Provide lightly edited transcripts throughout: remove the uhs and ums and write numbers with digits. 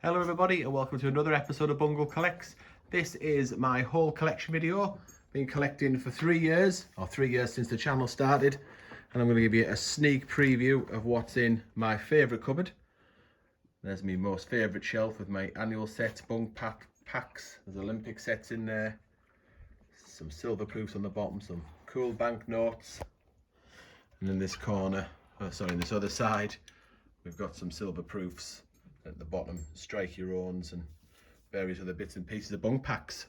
Hello everybody and welcome to another episode of Bungle Collects. This is my whole collection video. Been collecting for 3 years, or 3 years since the channel started. And I'm going to give you a sneak preview of what's in my favourite cupboard. There's my most favourite shelf with my annual sets, Bunk packs. There's Olympic sets in there. Some silver proofs on the bottom, some cool banknotes. And in this corner, in this other side, we've got some silver proofs. At the bottom, strike your owns and various other bits and pieces of bunk packs.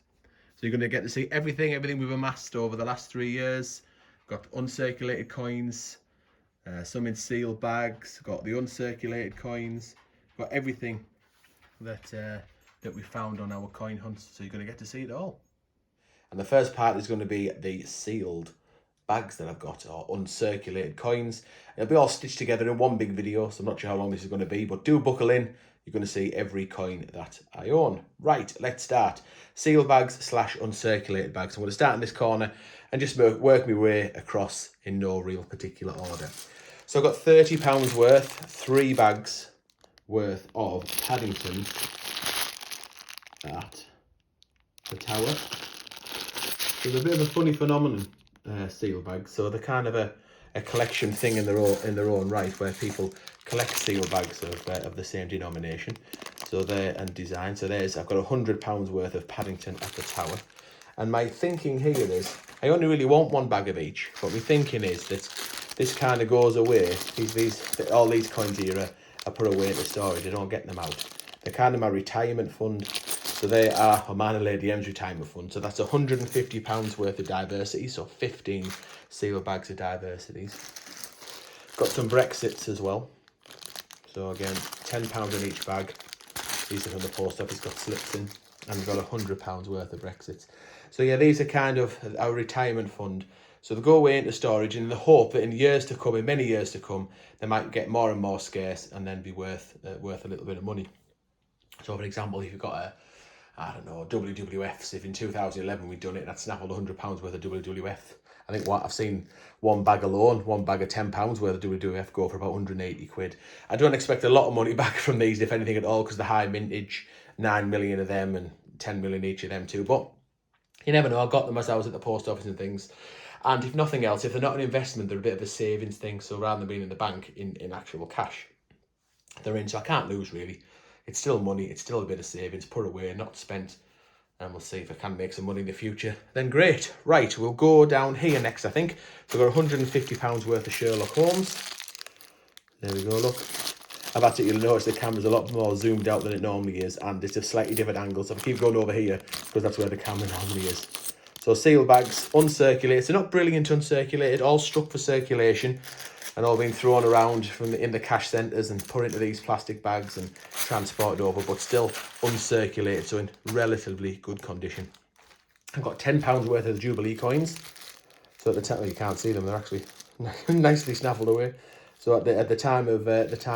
So you're going to get to see everything we've amassed over the last 3 years. Got uncirculated coins, some in sealed bags, got the uncirculated coins, got everything that we found on our coin hunts. So you're going to get to see it all. And the first part is going to be the sealed bags that I've got, or uncirculated coins. It'll be all stitched together in one big video, so I'm not sure how long this is going to be, but do buckle in. You're going to see every coin that I own. Right, let's start. Sealed bags / uncirculated bags. I'm going to start in this corner and just work my way across in no real particular order. So I've got £30 worth, 3 bags worth of Paddington at the Tower. So there's a bit of a funny phenomenon. Seal bags, so they're kind of a collection thing in their own right, where people collect seal bags of the same denomination, so and design. So I've got £100 worth of Paddington at the Tower, and my thinking here is I only really want 1 bag of each, but my thinking is that this kind of goes away. All these coins here are put away into storage. I don't get them out. They're kind of my retirement fund. So they are Man and Lady M's retirement fund. So that's £150 worth of diversity. So 15 seal bags of diversities. Got some Brexits as well. So again, £10 in each bag. These are from the post office, got slips in. And we've got £100 worth of Brexits. So yeah, these are kind of our retirement fund. So they go away into storage in the hope that in many years to come, they might get more and more scarce and then be worth a little bit of money. So for example, if you've got WWFs, if in 2011 we'd done it and I'd snaffled £100 worth of WWF, I think I've seen one bag of £10 worth of WWF go for about 180 quid. I don't expect a lot of money back from these, if anything at all, because the high mintage, 9 million of them and 10 million each of them too. But you never know, I got them as I was at the post office and things. And if nothing else, if they're not an investment, they're a bit of a savings thing. So rather than being in the bank in actual cash, they're in. So I can't lose really. It's still money, it's still a bit of savings, put away, not spent. And we'll see if I can make some money in the future. Then great. Right, we'll go down here next, I think. So we've got £150 worth of Sherlock Holmes. There we go, look. I've actually, you'll notice the camera's a lot more zoomed out than it normally is, and it's a slightly different angle. So if I keep going over here, because that's where the camera normally is. So seal bags, uncirculated. So not brilliant uncirculated, all struck for circulation. And all being thrown around in the cash centres and put into these plastic bags and transported over, but still uncirculated, so in relatively good condition. I've got £10 worth of Jubilee coins. So at the time, you can't see them; they're actually nicely snaffled away. So at the time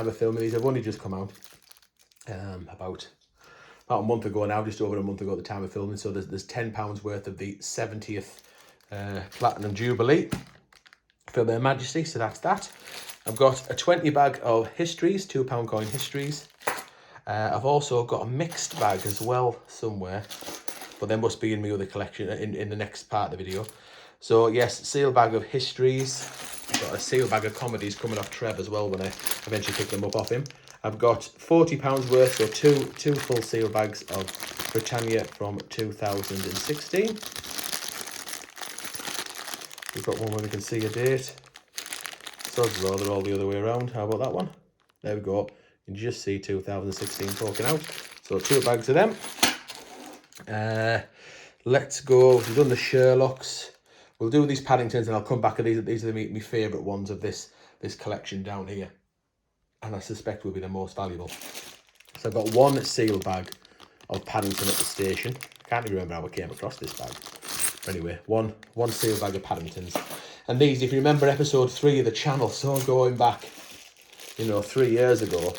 of filming these, have only just come out. About a month ago now, just over a month ago at the time of filming. So there's £10 worth of the 70th Platinum Jubilee for their Majesty, so that's that. I've got a 20 bag of histories, £2 coin histories. I've also got a mixed bag as well somewhere, but they must be in my other collection in the next part of the video. So yes, seal bag of histories. I've got a seal bag of comedies coming off Trev as well when I eventually pick them up off him. I've got £40 worth, so two full seal bags of Britannia from 2016. We've got one where we can see a date. Sod's law, they're all the other way around. How about that one? There we go. You can just see 2016 poking out. So 2 bags of them. Let's go. We've done the Sherlocks. We'll do these Paddingtons and I'll come back to these. These are my favourite ones of this collection down here. And I suspect will be the most valuable. So I've got 1 seal bag of Paddington at the station. I can't even remember how I came across this bag. Anyway, one seal bag of Paddingtons. And these, if you remember episode 3 of the channel, so going back, 3 years ago,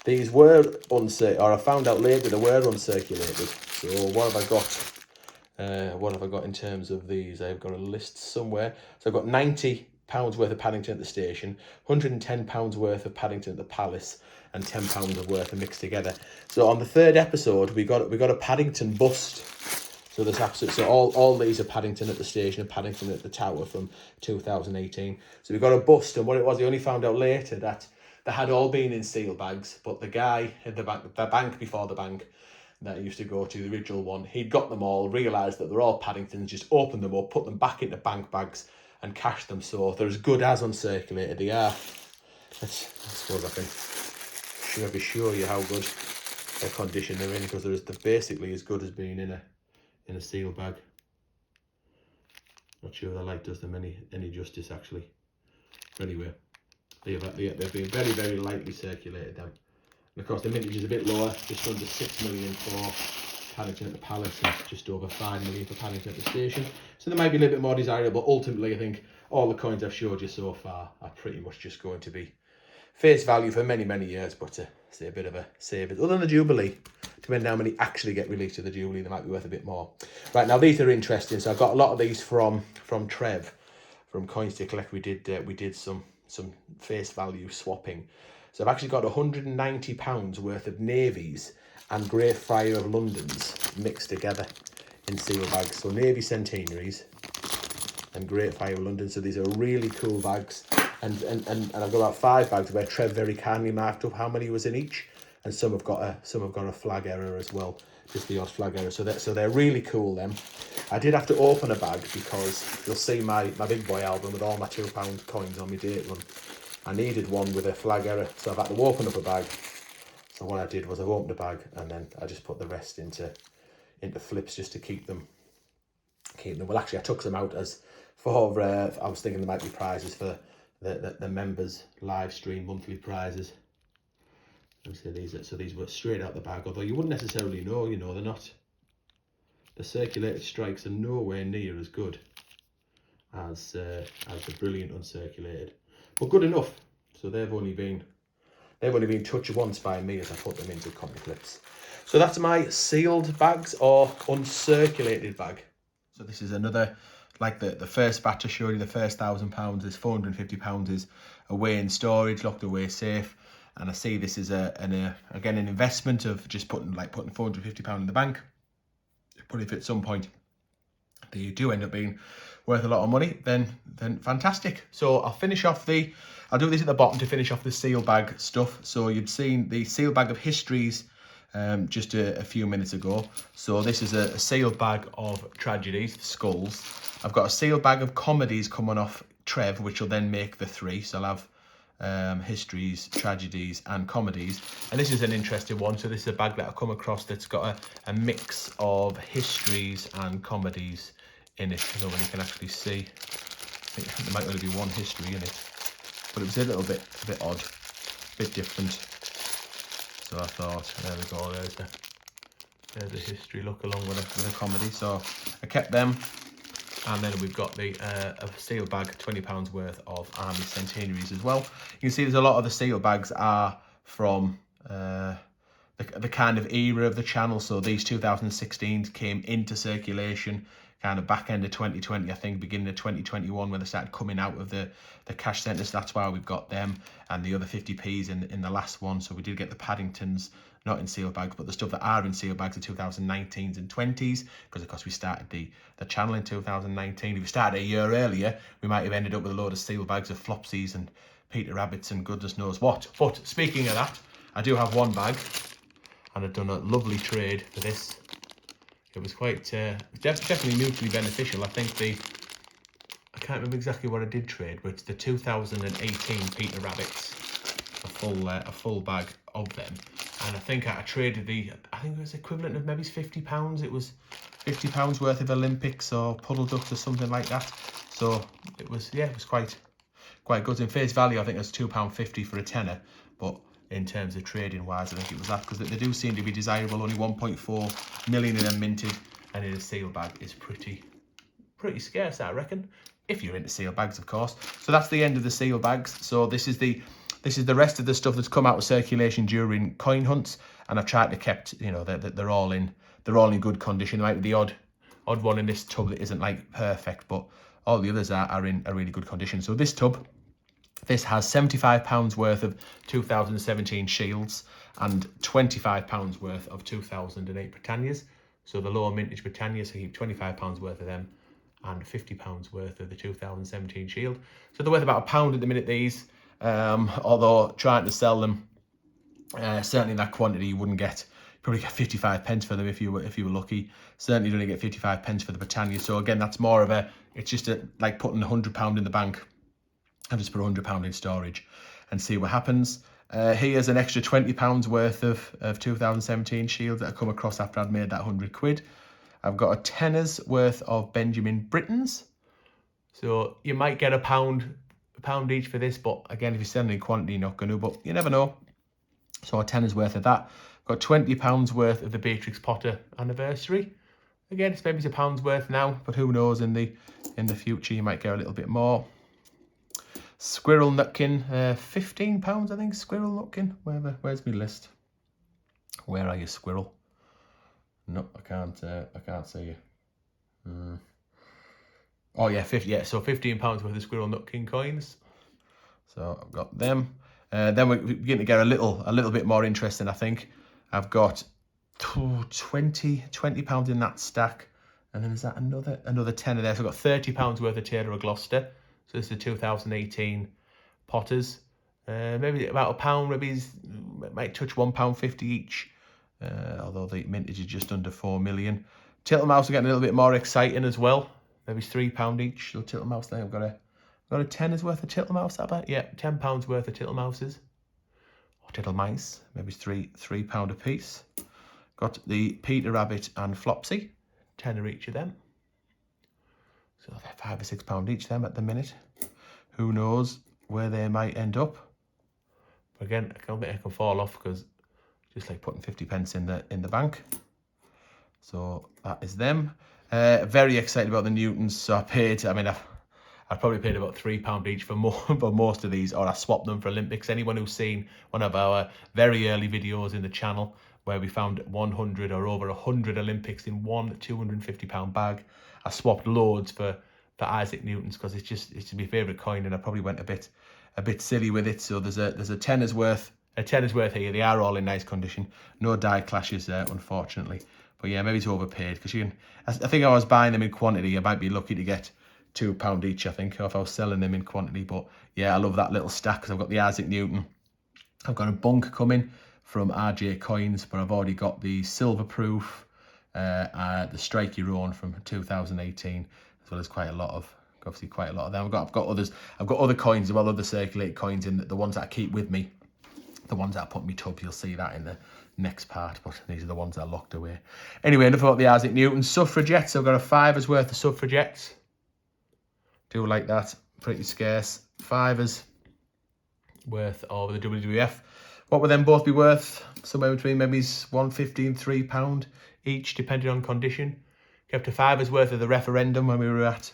these were I found out later they were uncirculated. So what have I got? What have I got in terms of these? I've got a list somewhere. So I've got 90 worth of Paddington at the station, £110 worth of Paddington at the Palace, and £10 of worth of mixed together. So on the third episode, we got a Paddington bust. So there's absolutely, so all these are Paddington at the station and Paddington at the Tower from 2018. So we got a bust, and what it was, we only found out later that they had all been in seal bags, but the guy at the bank before the bank that I used to go to, the original one, he'd got them all, realised that they're all Paddingtons, just opened them up, put them back into bank bags and cashed them. So they're as good as uncirculated they are. I suppose I can maybe show you how good a condition they're in, because they're basically as good as being in a seal bag. Not sure the light does them any justice actually. But anyway, they've been very, very lightly circulated then. And of course the mintage is a bit lower, just under 6 million for Paddington at the Palace and just over 5 million for Paddington at the station. So they might be a little bit more desirable. Ultimately, I think all the coins I've showed you so far are pretty much just going to be face value for many, many years, but to say a bit of a saving. Other than the Jubilee, depending on how many actually get released to the Jubilee, they might be worth a bit more. Right, now these are interesting. So I've got a lot of these from Trev, from Coins to Collect. We did some face value swapping. So I've actually got £190 worth of navies and Great Friar of London's mixed together in seal bags. So navy centenaries and Great Friar of London. So these are really cool bags. And I've got about 5 bags where Trev very kindly marked up how many was in each, and some have got a flag error as well, just the odd flag error. So they're really cool. Them, I did have to open a bag because you'll see my big boy album with all my £2 coins on my date run. I needed one with a flag error, so I've had to open up a bag. So what I did was I've opened a bag and then I just put the rest into flips just to keep them. Well, actually, I took them out as for I was thinking there might be prizes for the members live stream monthly prizes. So these were straight out the bag, although you wouldn't necessarily know, they're not. The circulated strikes are nowhere near as good as the brilliant uncirculated, but good enough. So they've only been touched once by me as I put them into comic clips. So that's my sealed bags or uncirculated bag. So this is another, like the first batch I showed you, the first £1,000 is £450 is away in storage, locked away safe. And I see this is again an investment of just putting £450 in the bank. But if at some point they do end up being worth a lot of money, then fantastic. So I'll do this at the bottom to finish off the seal bag stuff. So you've seen the seal bag of histories just a few minutes ago. So this is a sealed bag of tragedies, skulls. I've got a sealed bag of comedies coming off Trev, which will then make the 3. So I'll have histories, tragedies and comedies. And this is an interesting one. So this is a bag that I've come across that's got a mix of histories and comedies in it. I don't know if you can actually see. I think there might only be one history in it, but it was a little bit odd, a bit different. So I thought, there we go, there's the history look along with a comedy. So I kept them. And then we've got a seal bag, £20 worth of Army Centenaries as well. You can see there's a lot of the seal bags are from the kind of era of the channel. So these 2016s came into circulation kind of back end of 2020, I think, beginning of 2021, when they started coming out of the cash centres. That's why we've got them, and the other 50p's in the last one. So we did get the Paddingtons, not in seal bags, but the stuff that are in seal bags are 2019s and 20s, because of course we started the channel in 2019. If we started a year earlier, we might have ended up with a load of seal bags of Flopsies and Peter Rabbits and goodness knows what. But speaking of that, I do have one bag, and I've done a lovely trade for this. It was quite definitely mutually beneficial. I think I can't remember exactly what I did trade, but it's the 2018 Peter Rabbits, a full bag of them. And I think I traded I think it was equivalent of maybe £50. It was £50 worth of Olympics or Puddle Ducks or something like that. So it was quite good. In face value, I think it was £2.50 for a tenner, but in terms of trading wise, I think it was that, because they do seem to be desirable. Only 1.4 million in them minted, and in a seal bag is pretty scarce, I reckon, if you're into seal bags, of course. So that's the end of the seal bags. So this is the rest of the stuff that's come out of circulation during coin hunts, and I've tried to kept, they're all in good condition. There might be the odd one in this tub that isn't like perfect, but all the others are in a really good condition. So this tub, this has £75 worth of 2017 Shields and £25 worth of 2008 Britannias. So the lower mintage Britannias, I keep £25 worth of them and £50 worth of the 2017 Shield. So they're worth about £1 at the minute, these. Although trying to sell them, certainly in that quantity, you wouldn't get, probably get 55 pence for them if you were lucky. Certainly you only get 55 pence for the Britannia. So again, that's more of a, it's just like putting £100 in the bank. I'll just put £100 in storage and see what happens. Here's an extra £20 worth of 2017 Shields that I come across after I'd made that £100. I've got a tenner's worth of Benjamin Brittons. So you might get a pound each for this, but again, if you're selling in quantity, you're not going to, but you never know. So a tenner's worth of that. Got £20 worth of the Beatrix Potter anniversary. Again, it's maybe a pound's worth now, but who knows, in the future you might get a little bit more. Squirrel Nutkin, £15 I think. Squirrel Nutkin. Where's my list? Where are you, Squirrel? No, I can't see you. Oh yeah, 50. Yeah, so £15 worth of Squirrel Nutkin coins. So I've got them. Then we're beginning to get a little bit more interesting, I think. I've got £20 in that stack, and then is that another tenner there? So I've got £30 worth of Taylor of Gloucester. So this is the 2018 Potters. Maybe about £1, maybe might touch £1.50 each. Although the mintage is just under 4 million. Tittlemouse are getting a little bit more exciting as well. Maybe it's £3 each. So Tittlemouse there, I've got a tenner's worth of Tittlemouse, I bet. Yeah, £10 worth of Tittlemouses. Or Tittlemice, maybe it's £3 a piece. Got the Peter Rabbit and Flopsy, tenner each of them. So they're £5 or £6 each them at the minute. Who knows where they might end up? But again, I don't think I can fall off because just like putting 50 pence in the bank. So that is them. Very excited about the Newtons. So I paid, I mean, I've probably paid about £3 each for most of these, or I swapped them for Olympics. Anyone who's seen one of our very early videos in the channel where we found 100 or over 100 Olympics in one £250 bag, I swapped loads for Isaac Newtons because it's my favourite coin, and I probably went a bit silly with it. So there's a tenner's worth here. They are all in nice condition. No die clashes there, unfortunately. But yeah, maybe it's overpaid because I think I was buying them in quantity. I might be lucky to get £2 each, I think, if I was selling them in quantity. But yeah, I love that little stack because I've got the Isaac Newton. I've got a Bunk coming from RJ Coins, but I've already got the Silver Proof, the Strike Your Own from 2018, as well as quite a lot of them. I've got others. I've got other coins as well, other circulated coins, in the ones that I keep with me. The ones that I put in my tub, you'll see that in the next part, but these are the ones that I locked away. Anyway, enough about the Isaac Newton. Suffragettes, I've got a £5 worth of Suffragettes. Do like that, pretty scarce. £5 worth of the WWF. What would them both be worth? Somewhere between maybe £1.50 and £3 each, depending on condition. Kept a £5 worth of the referendum when we were at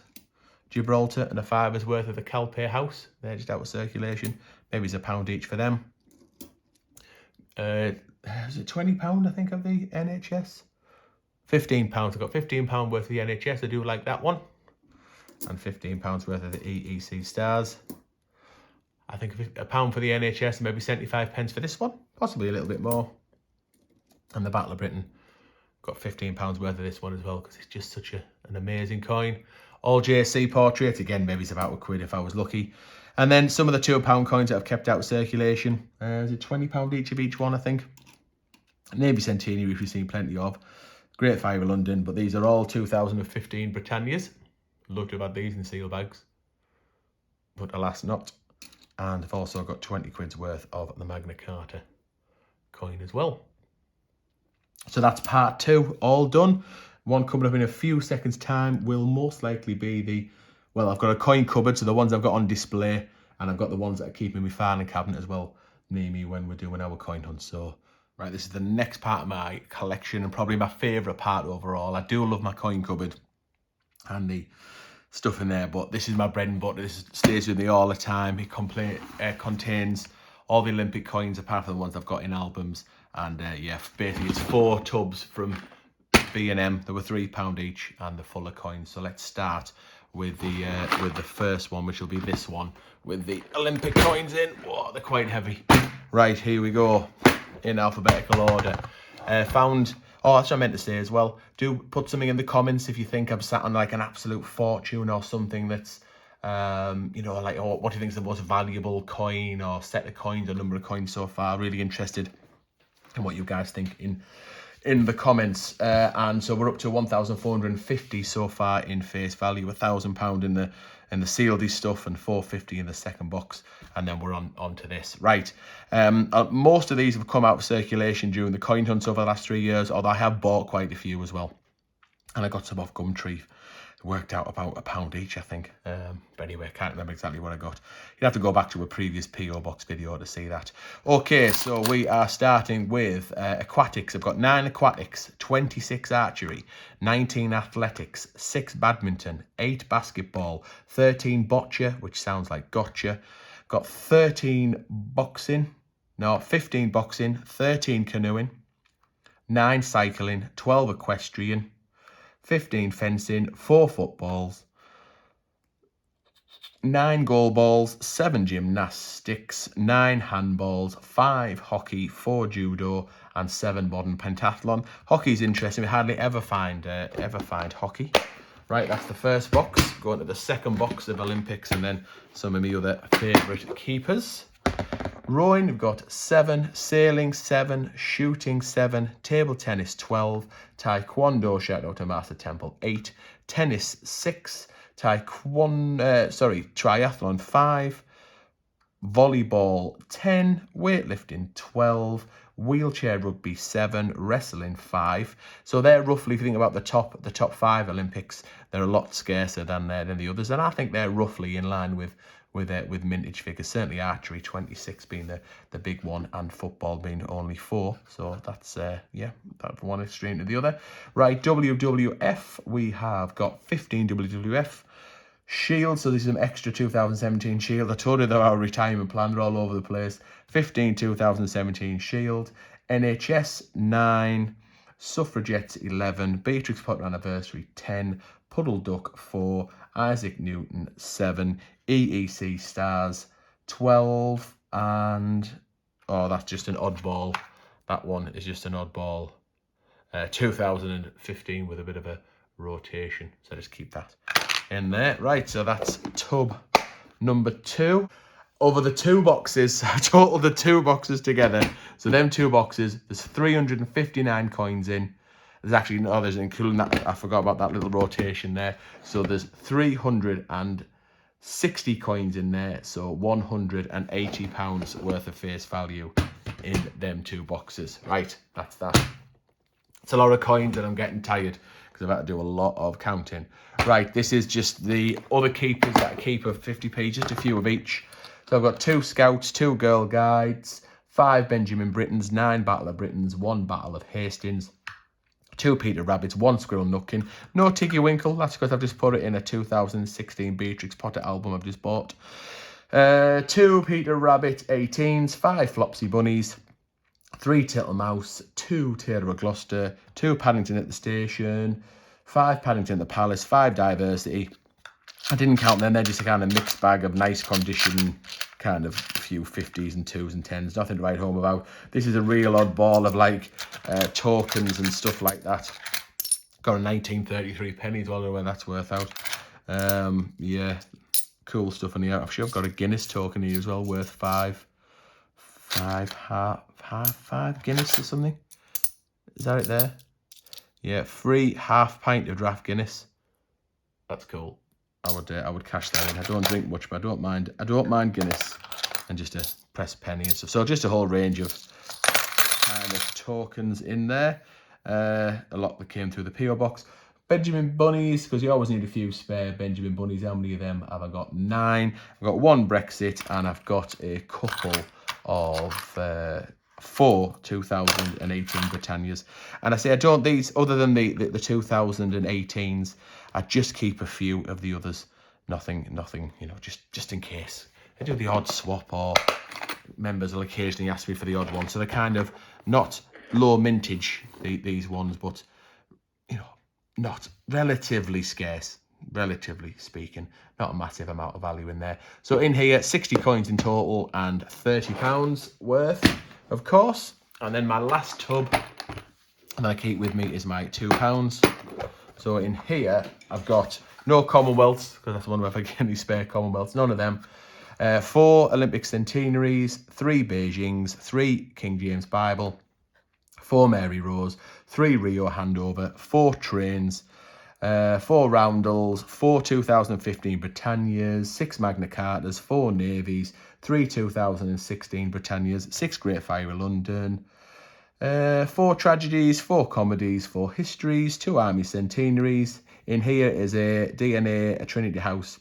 Gibraltar, and a £5 worth of the Calpe House. They're just out of circulation. Maybe it's £1 each for them. Is it £20, I think, of the NHS? £15. I've got £15 worth of the NHS. I do like that one. And £15 worth of the EEC Stars. I think £1 for the NHS and maybe 75 pence for this one. Possibly a little bit more. And the Battle of Britain. Got £15 worth of this one as well because it's just such an amazing coin. All JC portraits. Again, maybe it's about £1 if I was lucky. And then some of the £2 coins that I've kept out of circulation. Is it £20 each of each one, I think? Navy Centenary, which we've seen plenty of. Great Fire of London, but these are all 2015 Britannias. Love to have had these in seal bags, but alas not. And I've also got £20 worth of the Magna Carta coin as well. So that's part 2, all done. One coming up in a few seconds' time will most likely be I've got a coin cupboard, so the ones I've got on display, and I've got the ones that I keep in my filing cabinet as well, near me when we're doing our coin hunt. So, right, this is the next part of my collection, and probably my favourite part overall. I do love my coin cupboard and the stuff in there, but this is my bread and butter. This stays with me all the time. It contains all the Olympic coins apart from the ones I've got in albums, and yeah, basically it's 4 tubs from B&M. They were £3 each, and the fuller coins. So let's start with the first one, which will be this one with the Olympic coins in. Whoa, they're quite heavy. Right, here we go in alphabetical order. Found. Oh, that's what I meant to say as well. Do put something in the comments if you think I'm sat on like an absolute fortune or something that's, you know, like, oh, what do you think is the most valuable coin or set of coins or number of coins so far? Really interested in what you guys think in the comments. And so we're up to 1,450 so far in face value, £1,000 in the sealed stuff and 450 in the second box, and then we're on to this. Right, most of these have come out of circulation during the coin hunts over the last 3 years, although I have bought quite a few as well, and I got some off Gumtree. It worked out about £1 each, I think. But anyway, I can't remember exactly what I got. You'd have to go back to a previous PO Box video to see that. Okay, so we are starting with aquatics. I've got 9 aquatics, 26 archery, 19 athletics, 6 badminton, 8 basketball, 13 bocce, which sounds like gotcha. Got 15 boxing, 13 canoeing, 9 cycling, 12 equestrian, 15 fencing, 4 footballs, 9 goal balls, 7 gymnastics, 9 handballs, 5 hockey, 4 judo, and 7 modern pentathlon. Hockey's interesting. We hardly ever find hockey. Right, that's the first box. Going to the second box of Olympics, and then some of my other favourite keepers. Rowing, we've got 7, sailing 7, shooting 7, table tennis 12, taekwondo, shout out to Master Temple 8, tennis 6, triathlon 5, volleyball 10, weightlifting 12, wheelchair rugby 7, wrestling 5. So they're roughly, if you think about the top 5 Olympics, they're a lot scarcer than the others, and I think they're roughly in line with mintage figures. Certainly archery 26 being the big one, and football being only 4. So that's yeah, that from one extreme to the other. Right, WWF, we have got 15 WWF Shield. So this is an extra 2017 Shield. I told you they're our retirement plan, they're all over the place. 15 2017 Shield, NHS 9, Suffragettes 11, Beatrix Potter Anniversary 10, Puddle Duck 4, Isaac Newton 7, EEC Stars 12, and oh, that's just an oddball. That one is just an oddball. 2015 with a bit of a rotation, so just keep that in there. Right, so that's tub number 2. Over the 2 boxes, I totaled the 2 boxes together. So them 2 boxes, there's 359 coins in. There's actually no, there's including that, I forgot about that little rotation there. So there's 360 coins in there, so £180 worth of face value in them 2 boxes. Right, that's that. It's a lot of coins and I'm getting tired because I've had to do a lot of counting. Right, this is just the other keepers that I keep of 50p, just a few of each. So I've got 2 Scouts, 2 Girl Guides, 5 Benjamin Brittons, 9 Battle of Britons, 1 Battle of Hastings, 2 Peter Rabbits, 1 Squirrel Nutkin, no Tiggy Winkle, that's because I've just put it in a 2016 Beatrix Potter album I've just bought. 2 Peter Rabbit 18s, 5 Flopsy Bunnies, 3 Tittlemouse, 2 Taylor of Gloucester, 2 Paddington at the Station, 5 Paddington at the Palace, 5 Diversity. I didn't count them, they're just a kind of mixed bag of nice condition, kind of a few 50s and 2s and 10s, nothing to write home about. This is a real oddball of like tokens and stuff like that. Got a 1933 pennies, well, I don't know where that's worth out. Yeah, cool stuff in here. I'm sure I've got a Guinness token here as well, worth 5 Guinness or something. Is that it there? Yeah, free half pint of draft Guinness. That's cool. I would cash that in. I don't drink much, but I don't mind Guinness, and just a press penny and stuff. So just a whole range of kind of tokens in there. A lot that came through the PO box. Benjamin Bunnies, because you always need a few spare Benjamin Bunnies. How many of them have I got? 9. I've got 1 Brexit, and I've got a couple of 4 2018 Britannias. And I say I don't, these, other than the 2018s, I just keep a few of the others. Nothing, you know, just in case. I do the odd swap, or members will occasionally ask me for the odd one. So they're kind of not low mintage, these ones, but, you know, not relatively scarce. relatively speaking, not a massive amount of value in there. So in here, 60 coins in total and £30 worth, of course. And then my last tub that I keep with me is my £2. So in here, I've got no Commonwealths, because that's one if I get any spare Commonwealths, none of them. 4 Olympic centenaries, 3 Beijings, 3 King James Bible, 4 Mary Rose, 3 Rio Handover, 4 Trains, 4 Roundels, 4 2015 Britannias, 6 Magna Cartas, 4 Navies, 3 2016 Britannias, 6 Great Fire of London, 4 Tragedies, 4 Comedies, 4 Histories, 2 Army Centenaries. In here is a DNA, a Trinity House,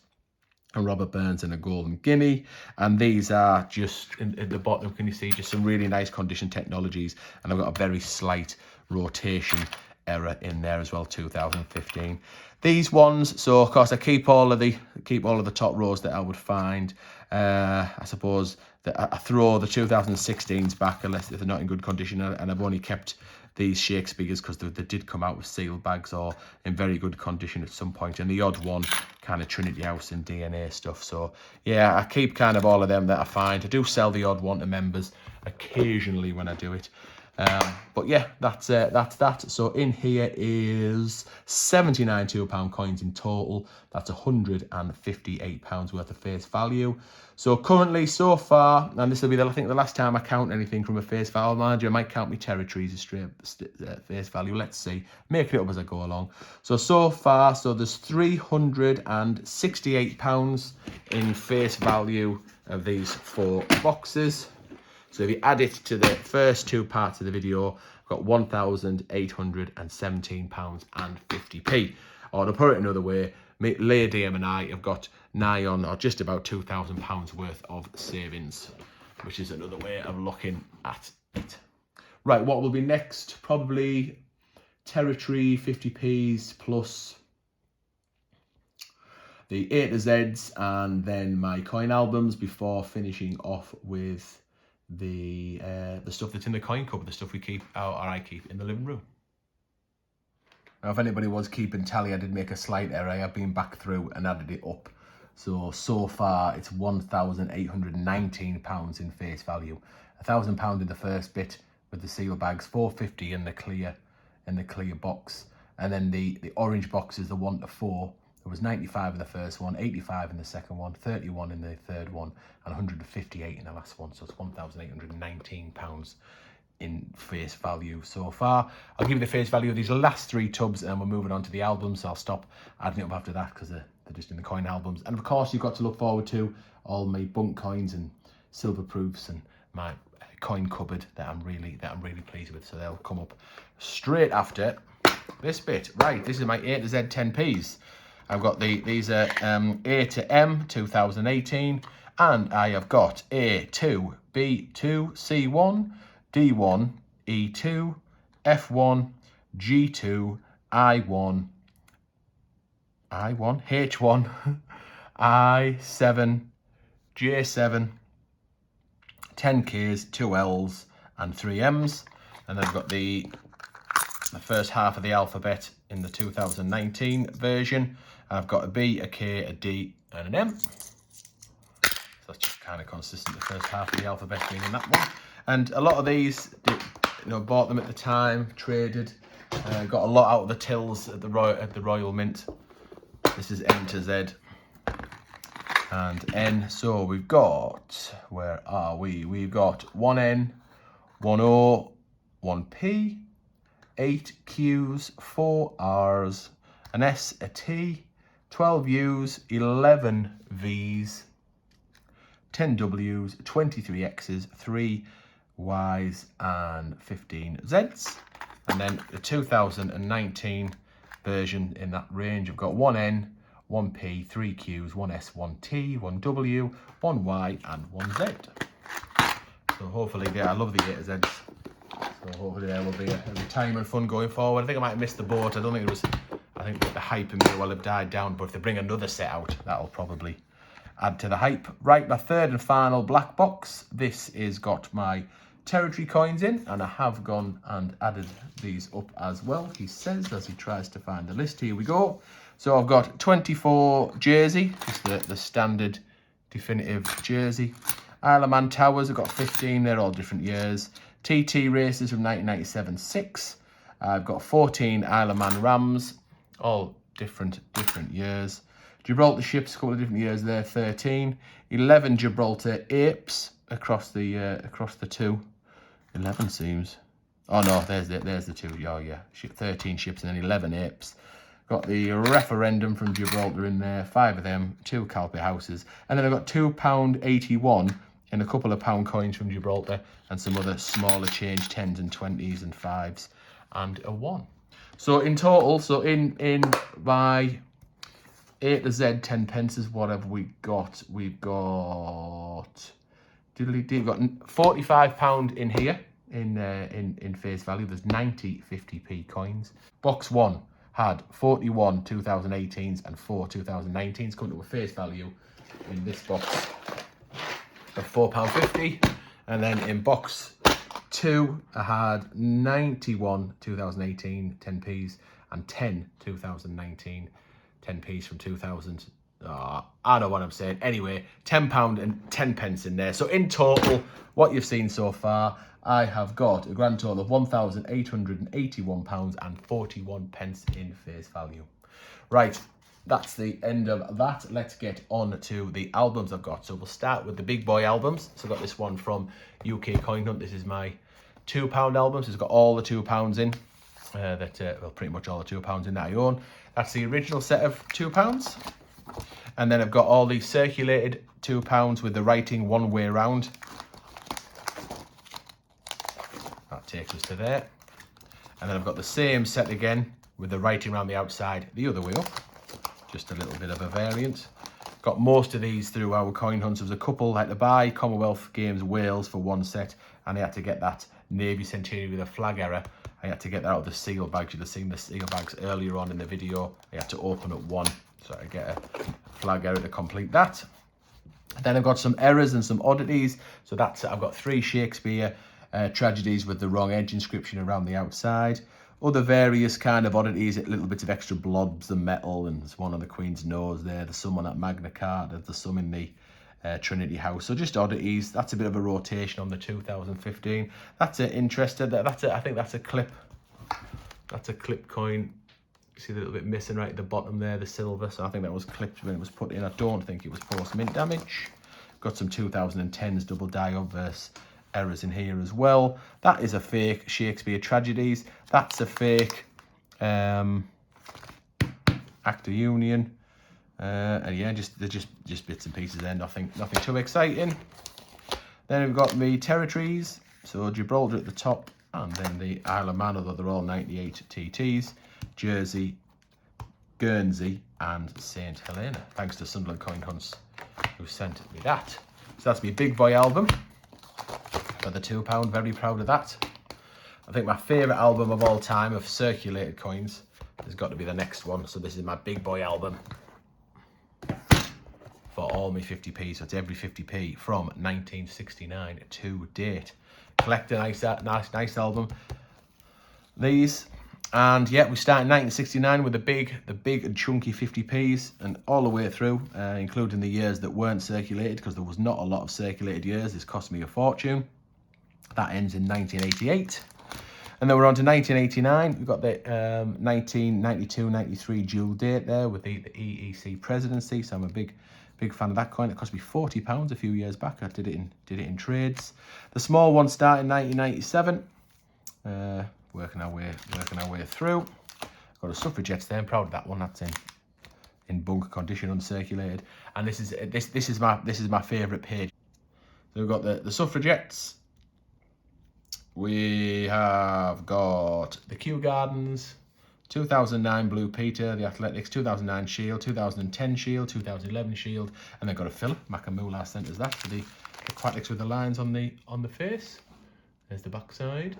a Robert Burns and a Golden Guinea. And these are just, at the bottom, can you see, just some really nice condition technologies. And I've got a very slight rotation error in there as well, 2015. These ones, so of course I keep all of the top rows that I would find. I suppose that I throw the 2016s back unless if they're not in good condition, and I've only kept these Shakespeare's because they did come out with sealed bags or in very good condition at some point, and the odd one kind of Trinity House and DNA stuff. So yeah, I keep kind of all of them that I find. I do sell the odd one to members occasionally when I do it. But yeah, that's that. So in here is 79 £2 coins in total. That's £158 worth of face value. So currently, so far, and this will be I think the last time I count anything from a face value. Mind you, I might count my territories as straight face value. Let's see, making it up as I go along. So far, there's £368 in face value of these 4 boxes. So if you add it to the first 2 parts of the video, I've got £1,817.50. Or to put it another way, Leah DM and I have got nigh on or just about £2,000 worth of savings, which is another way of looking at it. Right, what will be next? Probably territory 50p's plus the A to Z's and then my coin albums before finishing off with the stuff that's in the coin cupboard, the stuff we keep out, or I keep in the living room. Now, if anybody was keeping tally, I did make a slight error. I've been back through and added it up. So far, it's £1,819 in face value. £1,000 in the first bit with the seal bags, £450 in the clear box, and then the orange box is the 1 to 4. There was 95 in the first one, 85 in the second one, 31 in the third one, and 158 in the last one. So it's £1,819 in face value so far. I'll give you the face value of these last 3 tubs, and we're moving on to the albums. So I'll stop adding it up after that because they're just in the coin albums. And of course, you've got to look forward to all my Bunk coins and silver proofs and my coin cupboard that I'm really pleased with. So they'll come up straight after this bit. Right, this is my A to Z 10p's. I've got these are A to M 2018, and I have got A2, B2, C1, D1, E2, F1, G2, I1, H1, I7, J7, 10Ks, 2 Ls, and 3 Ms. And then I've got the first half of the alphabet in the 2019 version. I've got a B, a K, a D, and an M. So that's just kind of consistent, the first half of the alphabet being in that one. And a lot of these, bought them at the time, traded, got a lot out of the tills at the Royal Mint. This is M to Z and N. So we've got, where are we? We've got 1N, 1O, 1P, 8 Qs, 4 Rs, an S, a T, 12 U's, 11 V's, 10 W's, 23 X's, 3 Y's, and 15 Z's. And then the 2019 version in that range, I've got 1N, 1P, 3 Q's, 1 S, 1 T, 1 W, 1 Y, and 1 Z. So hopefully, I love the A to Z's. So hopefully there will be a time and fun going forward. I think I might have missed the boat. I don't think it was, I think the hype in me will have died down, but if they bring another set out, that'll probably add to the hype. Right, my third and final black box. This is got my territory coins in, and I have gone and added these up as well, he says, as he tries to find the list. Here we go. So I've got 24 jersey, just the standard definitive jersey. Isle of Man Towers, I've got 15, they're all different years. TT Races from 1997, 6. I've got 14 Isle of Man Rams, all different years. Gibraltar Ships, a couple of different years there, 13. 11 Gibraltar Apes across the two. 11 seems. Oh no, there's the two. Oh yeah, 13 ships and then 11 apes. Got the referendum from Gibraltar in there, 5 of them, 2 Calpe houses, and then I've got £2.81 and a couple of pound coins from Gibraltar and some other smaller change, 10s and 20s and 5s and a 1. So in total, so in my A to Z 10 pences, what have we got? We've got £45 in here in face value. There's 90 50p coins. Box 1 had 41 2018s and 4 2019s, coming to a face value in this box of £4.50. And then in box 2, I had 91 2018 10p's and 10 2019 10p's from 2000. I know what I'm saying. Anyway, £10 and 10 pence in there. So in total, what you've seen so far, I have got a grand total of £1,881 and 41 pence in face value. Right, that's the end of that. Let's get on to the albums I've got. So we'll start with the big boy albums. So I've got this one from UK Coin Hunt. This is my £2 album. So it's got all the £2 in. Well, pretty much all the £2 in that I own. That's the original set of £2. And then I've got all the circulated £2 with the writing one way round. That takes us to there. And then I've got the same set again with the writing around the outside the other way up. Just a little bit of a variant. Got most of these through our coin hunts. There was a couple like to buy Commonwealth Games Wales for one set, and I had to get that Navy Centurion with a flag error. I had to get that out of the seal bags. You'd have seen the seal bags earlier on in the video. I had to open up one so I get a flag error to complete that. Then I've got some errors and some oddities. So that's it. I've got 3 Shakespeare tragedies with the wrong edge inscription around the outside. Other various kind of oddities, little bits of extra blobs and metal, and there's one on the Queen's nose there. There's some on that Magna Carta. There's some in the Trinity House. So just oddities. That's a bit of a rotation on the 2015. That's it. Interested. That's it. I think that's a clip. That's a clip coin. You see the little bit missing right at the bottom there, the silver. So I think that was clipped when it was put in. I don't think it was post-mint damage. Got some 2010s double die obverse errors in here as well. That is a fake Shakespeare Tragedies. That's a fake Act of Union. And yeah, they're just bits and pieces there. Nothing too exciting. Then we've got me territories. So Gibraltar at the top, and then the Isle of Man, although they're all 98 TTs. Jersey, Guernsey, and St Helena. Thanks to Sunderland Coin Hunts who sent me that. So that's my big boy album for the £2. Very proud of that. I think my favourite album of all time of circulated coins has got to be the next one. So this is my big boy album for all my 50p. So it's every 50p from 1969 to date. Collect a nice album. These. And yeah, we start in 1969 with the big and chunky 50p's, and all the way through, including the years that weren't circulated, because there was not a lot of circulated years. This cost me a fortune. That ends in 1988. And then we're on to 1989. We've got the 1992-93 dual date there with the EEC presidency. So I'm a big fan of that coin. It cost me £40 a few years back. I did it in trades. The small one started in 1997. Working our way through. I've got a suffragettes there. I'm proud of that one. That's in Bunk condition, uncirculated. And this is my favourite page. So we've got the suffragettes. We have got the Kew Gardens, 2009 Blue Peter, the Athletics, 2009 Shield, 2010 Shield, 2011 Shield, and they've got a Philip Macamula sent us that for the aquatics with the lines on the face. There's the back side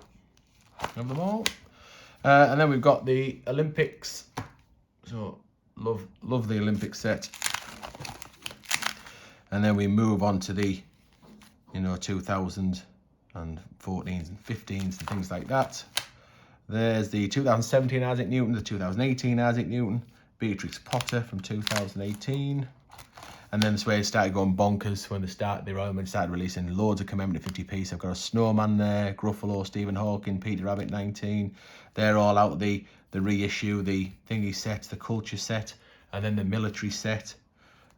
of them all. And then we've got the Olympics. So love the Olympic set. And then we move on to the 2000 and 14s and 15s and things like that. There's the 2017 Isaac Newton, the 2018 Isaac Newton, Beatrix Potter from 2018. And then this way it started going bonkers when the Royal Mint started releasing loads of commemorative 50p. So I've got a Snowman there, Gruffalo, Stephen Hawking, Peter Rabbit 19. They're all out the reissue, the thingy set, the culture set, and then the military set,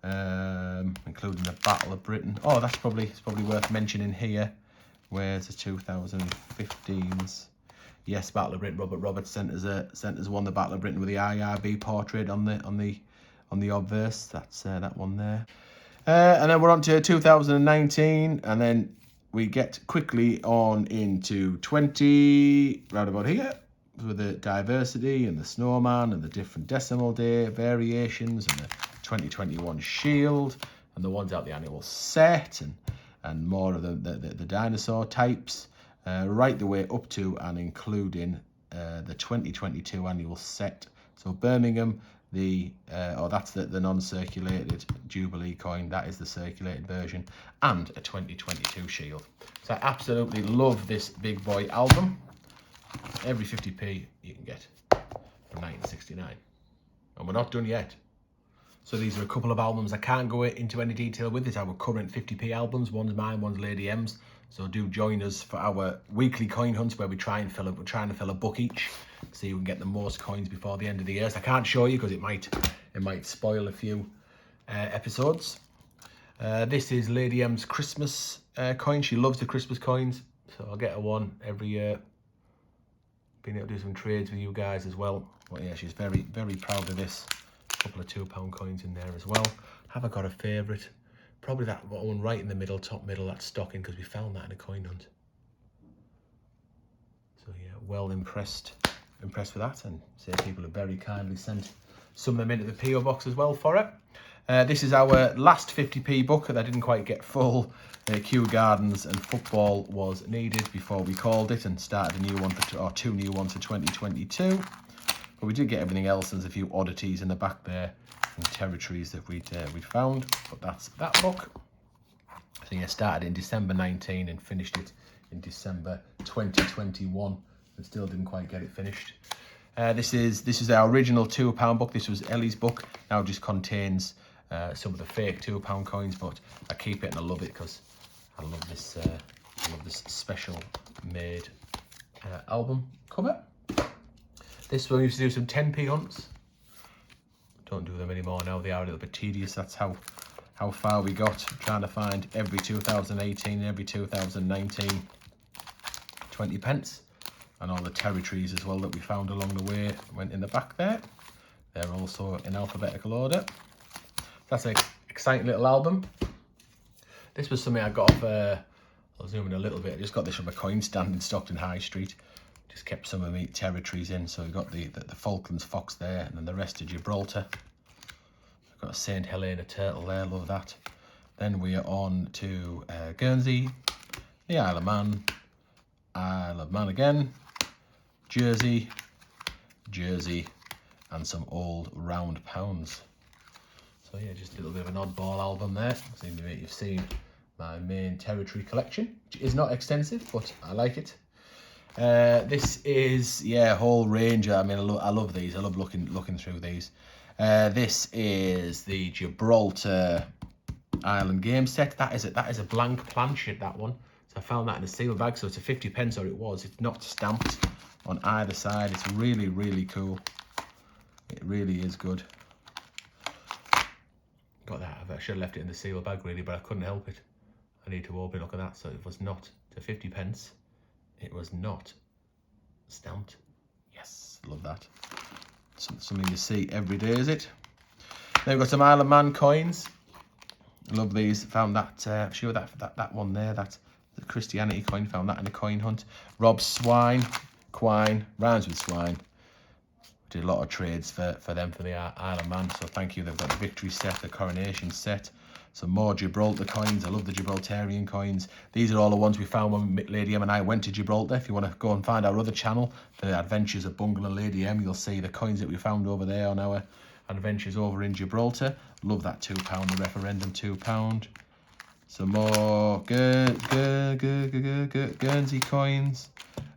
including the Battle of Britain. Oh, it's probably worth mentioning here. Where's the 2015s? Yes, Battle of Britain. Robert Roberts sent us one, the Battle of Britain with the IRB portrait on the obverse. That's that one there. And then we're on to 2019, and then we get quickly on into 20, round about here, with the diversity and the snowman and the different decimal day variations and the 2021 shield and the ones out the annual set and more of the dinosaur types, right the way up to and including the 2022 annual set. So Birmingham, that's the non-circulated Jubilee coin. That is the circulated version, and a 2022 shield. So I absolutely love this big boy album. Every 50p you can get from 1969, and we're not done yet. So these are a couple of albums I can't go into any detail with. It's our current 50p albums. One's mine, one's Lady M's. So do join us for our weekly coin hunts where we're trying to fill a book each, so you can get the most coins before the end of the year. So I can't show you because it might spoil a few episodes. This is Lady M's Christmas coin. She loves the Christmas coins, so I'll get her one every year. Been able to do some trades with you guys as well. But yeah, she's very, very proud of this. A couple of £2 coins in there as well. Have I got a favourite? Probably that one right in the middle, top middle, that's Stockton, because we found that in a coin hunt. So yeah, well impressed with that, and say people have very kindly sent some of them into the PO box as well for it. This is our last 50p book that I didn't quite get full. Kew Gardens and football was needed before we called it and started a new one two new ones for 2022. But we did get everything else. There's a few oddities in the back there and territories that we'd found. But that's that book. So yeah, started in December 19 and finished it in December 2021, and still didn't quite get it finished. This is our original £2 book. This was Ellie's book. Now it just contains some of the fake £2 coins, but I keep it and I love it because I love this special made album cover. This one we used to do some 10p hunts. Don't do them anymore now. They are a little bit tedious. That's how far we got, trying to find every 2018 and every 2019 20p, and all the territories as well that we found along the way went in the back there. They're also in alphabetical order. That's an exciting little album. This was something I got off, I'll zoom in a little bit. I just got this from a coin stand in Stockton High Street. Just kept some of my territories in. So we've got the Falklands fox there, and then the rest of Gibraltar. I've got a St Helena turtle there, love that. Then we are on to Guernsey, the Isle of Man again, Jersey, and some old round pounds. So yeah, just a little bit of an oddball album there. You've seen my main territory collection, which is not extensive, but I like it. This is, yeah, a whole range. I mean, I love these. I love looking through these. This is the Gibraltar Island game set. That is a blank planchet, that one. So I found that in a seal bag. So it's a 50p, or it was. It's not stamped on either side. It's really, really cool. It really is good. Got that. I should have left it in the seal bag really, but I couldn't help it. I need to open it. Look at that. So it was not to 50p. It was not stamped. Yes, love that. Something you see every day, is it? Then we've got some Isle of Man coins. Love these. Found that. I'm sure that one there. That's the Christianity coin. Found that in a coin hunt. Rob's swine, quine, rhymes with swine. Did a lot of trades for them for the Isle of Man. So thank you. They've got the victory set, the coronation set. Some more Gibraltar coins. I love the Gibraltarian coins. These are all the ones we found when Lady M and I went to Gibraltar. If you want to go and find our other channel, the Adventures of Bungle and Lady M, you'll see the coins that we found over there on our adventures over in Gibraltar. Love that £2, the referendum £2. Some more Guernsey coins.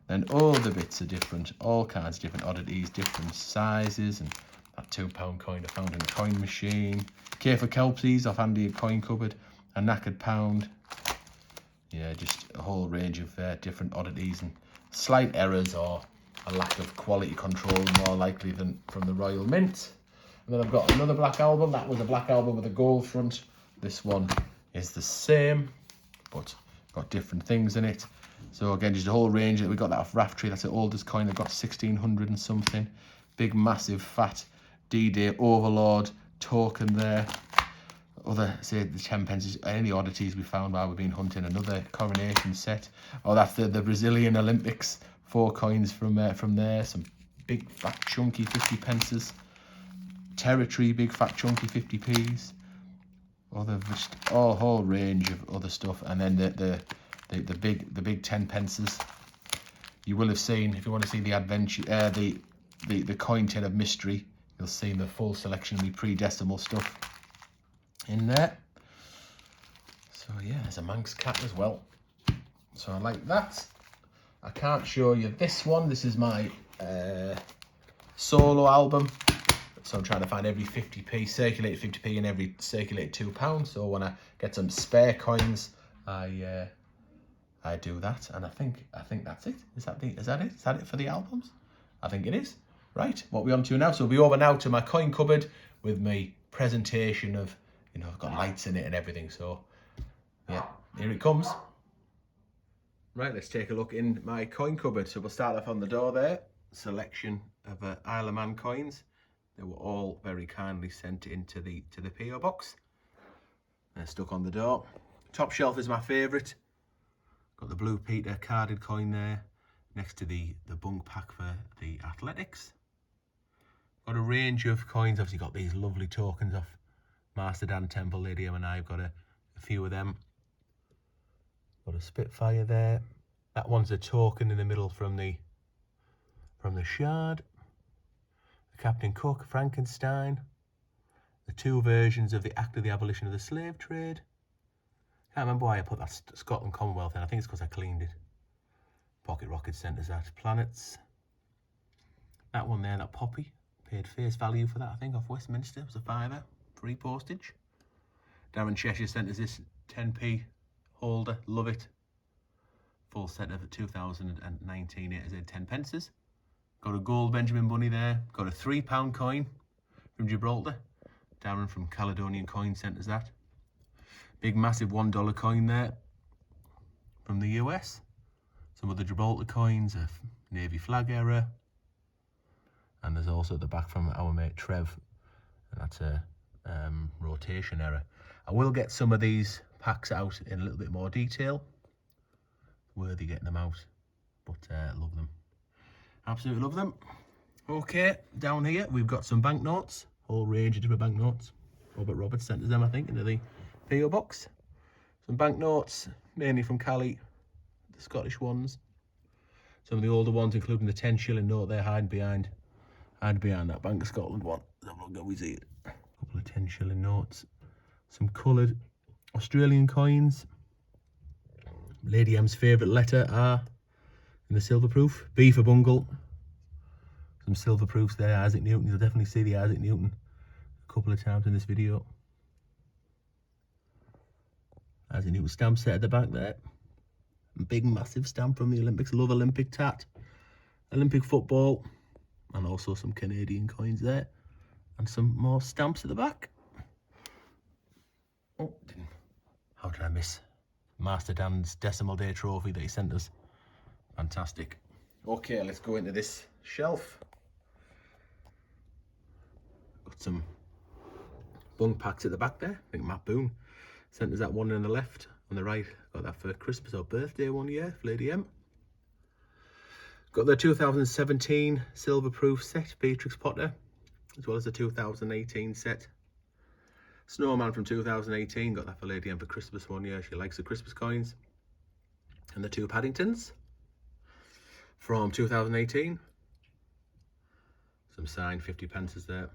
And all the bits are different, all kinds of different oddities, different sizes. And that £2 coin I found in a coin machine. K for Kelpsies off Andy a coin cupboard. A knackered pound. Yeah, just a whole range of different oddities and slight errors or a lack of quality control more likely than from the Royal Mint. And then I've got another black album. That was a black album with a gold front. This one is the same, but got different things in it. So again, just a whole range. We got that off Raftree. That's the oldest coin. They've got 1600 and something. Big, massive, fat D-Day Overlord token there. Other, say, the 10 pence, any oddities we found while we've been hunting. Another coronation set. Oh, that's the Brazilian Olympics. 4 coins from there. Some big, fat, chunky 50 pences. Territory, big, fat, chunky 50p's. Other, just a whole range of other stuff. And then the big 10 pences. You will have seen, if you want to see the adventure, the coin tin of mystery, you'll see the full selection of the pre-decimal stuff in there. So yeah, there's a Manx cat as well. So I like that. I can't show you this one. This is my solo album. So I'm trying to find every 50p, circulated 50p and every circulated £2. So when I get some spare coins, I do that, and I think that's it. Is that it? Is that it for the albums? I think it is. Right, what we on to now? So we'll be over now to my coin cupboard with my presentation of, you know, I've got lights in it and everything. So yeah, here it comes. Right, let's take a look in my coin cupboard. So we'll start off on the door there. Selection of Isle of Man coins. They were all very kindly sent into the PO box. They're stuck on the door. Top shelf is my favourite. Got the Blue Peter carded coin there, next to the Bunk pack for the Athletics. Got a range of coins. Obviously got these lovely tokens off Master Dan Temple, Lady M and I. I've got a few of them. Got a Spitfire there. That one's a token in the middle from the Shard. The Captain Cook, Frankenstein. The 2 versions of the Act of the Abolition of the Slave Trade. Can't remember why I put that Scotland Commonwealth in. I think it's because I cleaned it. Pocket Rocket Centres at Planets. That one there, that Poppy. Paid face value for that, I think, off Westminster. It was a £5, free postage. Darren Cheshire sent us this 10p holder. Love it. Full set of 2019 A to Z 10 pences. Got a gold Benjamin Bunny there. Got a £3 coin from Gibraltar. Darren from Caledonian Coin sent us that. Big massive $1 coin there from the US. Some of the Gibraltar coins, a Navy flag error. And there's also the back from our mate Trev. And that's a rotation error. I will get some of these packs out in a little bit more detail. Worthy getting them out, but love them. Absolutely love them. Okay, down here we've got some banknotes. Whole range of different banknotes. Robert sent us them, I think, into the PO box. Some banknotes, mainly from Cali, the Scottish ones. Some of the older ones, including the 10 shilling note there, hide behind that Bank of Scotland one. Let's have a look how we see it. A couple of 10 shilling notes. Some coloured Australian coins. Lady M's favourite letter, R, in the silver proof. B for Bungle. Some silver proofs there, Isaac Newton. You'll definitely see the Isaac Newton a couple of times in this video. Isaac Newton stamp set at the back there. Big massive stamp from the Olympics. Love Olympic tat. Olympic football. And also some Canadian coins there. And some more stamps at the back. Oh, how did I miss Master Dan's Decimal Day trophy that he sent us? Fantastic. Okay, let's go into this shelf. Got some Bunk packs at the back there. I think Matt Boone sent us that one on the left. On the right, got that for Christmas or birthday one year, Lady M. Got the 2017 silver proof set, Beatrix Potter, as well as the 2018 set. Snowman from 2018, got that for Lady M for Christmas one year. She likes the Christmas coins. And the 2 Paddingtons from 2018. Some signed 50 pences there.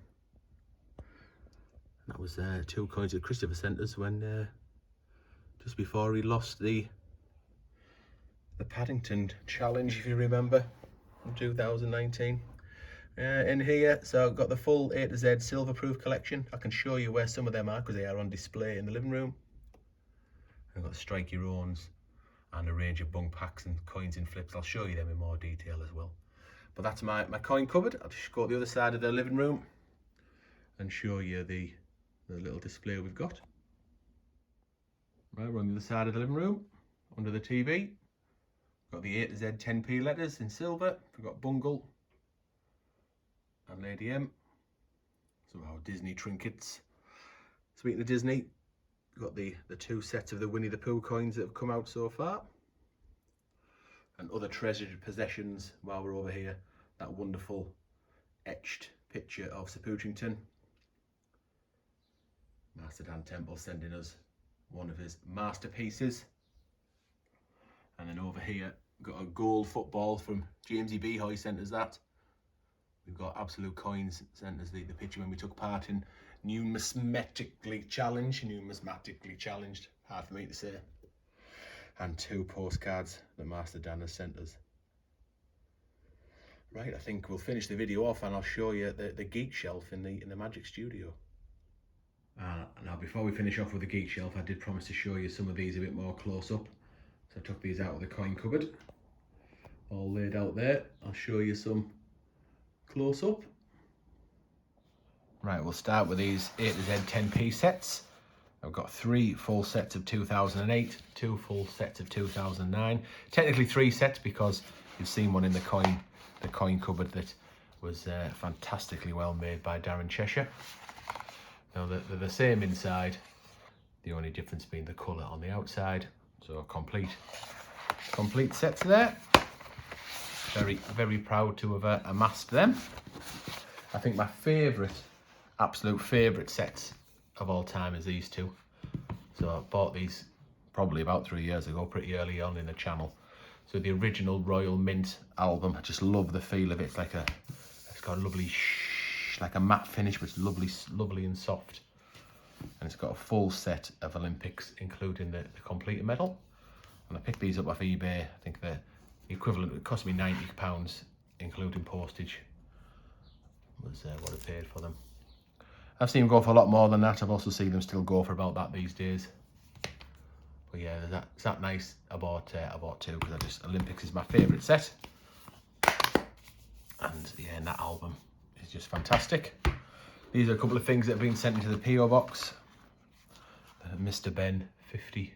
That was 2 coins that Christopher sent us when just before he lost the Paddington challenge, if you remember, in 2019. In here, so I've got the full A to Z silver proof collection. I can show you where some of them are because they are on display in the living room. I've got strike your owns and a range of bunk packs and coins and flips. I'll show you them in more detail as well. But that's my coin cupboard. I'll just go to the other side of the living room and show you the little display we've got. Right, we're on the other side of the living room, under the TV. Got the A to Z 10p letters in silver. We've got Bungle and Lady M. Some of our Disney trinkets. Speaking of Disney, we've got the 2 sets of the Winnie the Pooh coins that have come out so far. And other treasured possessions while we're over here. That wonderful etched picture of Sir Poochington. Master Dan Temple sending us one of his masterpieces. And then over here, got a gold football from Jamesy Behoy, sent us that. We've got Absolute Coins, sent us the picture when we took part in numismatically challenged, hard for me to say. And 2 postcards that Master Dan has sent us. Right, I think we'll finish the video off and I'll show you the Geek shelf in the Magic Studio. Now before we finish off with the Geek shelf, I did promise to show you some of these a bit more close up. So I took these out of the coin cupboard, all laid out there. I'll show you some close up. Right, we'll start with these A to Z 10p sets. I've got 3 full sets of 2008, 2 full sets of 2009. Technically 3 sets because you've seen one in the coin cupboard that was fantastically well made by Darren Cheshire. Now they're the same inside, the only difference being the colour on the outside. So complete sets there. Very proud to have amassed them. I think my absolute favourite sets of all time is these 2. So I bought these probably about 3 years ago, pretty early on in the channel. So the original Royal Mint album, I just love the feel of it. It's got a lovely like a matte finish, but it's lovely and soft. And it's got a full set of Olympics, including the completed medal. And I picked these up off eBay. I think the equivalent, it cost me £90, including postage, was what I paid for them. I've seen them go for a lot more than that. I've also seen them still go for about that these days. But yeah, it's that nice. I bought 2 because Olympics is my favourite set. And yeah, and that album is just fantastic. These are a couple of things that have been sent into the PO box. Mr. Ben, 50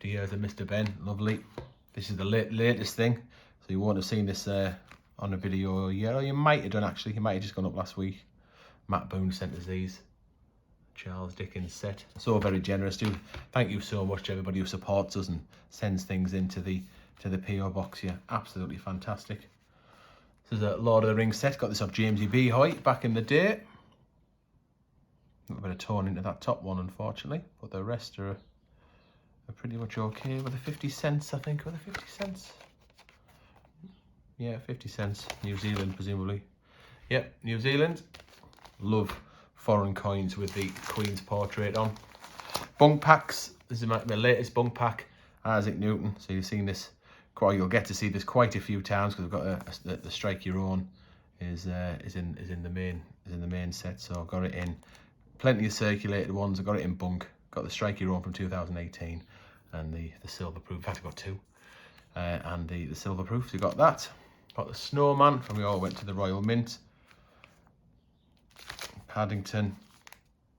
years of Mr. Ben, lovely. This is the latest thing, so you won't have seen this on a video yet, or you might have done actually. It might have just gone up last week. Matt Boone sent us these Charles Dickens set. So very generous. Thank you so much to everybody who supports us and sends things into the PO box here. Absolutely fantastic. This is a Lord of the Rings set. Got this off Jamesy Behoy back in the day. A little bit of tone into that top one, unfortunately, but the rest are pretty much okay. With the 50 cents, I think. With the 50 cents. Yeah, 50 cents. New Zealand, presumably. Yep, New Zealand. Love foreign coins with the Queen's portrait on. Bunk packs. This is my latest bunk pack. Isaac Newton. So you've seen this. You'll get to see this quite a few times because I've got the Strike Your Own is in the main set. So I've got it in plenty of circulated ones. I've got it in Bunk. Got the Strike Your Own from 2018 and the silver proof. In fact, I've got 2. And the silver proof. So you got that. Got the Snowman from we all went to the Royal Mint. Paddington,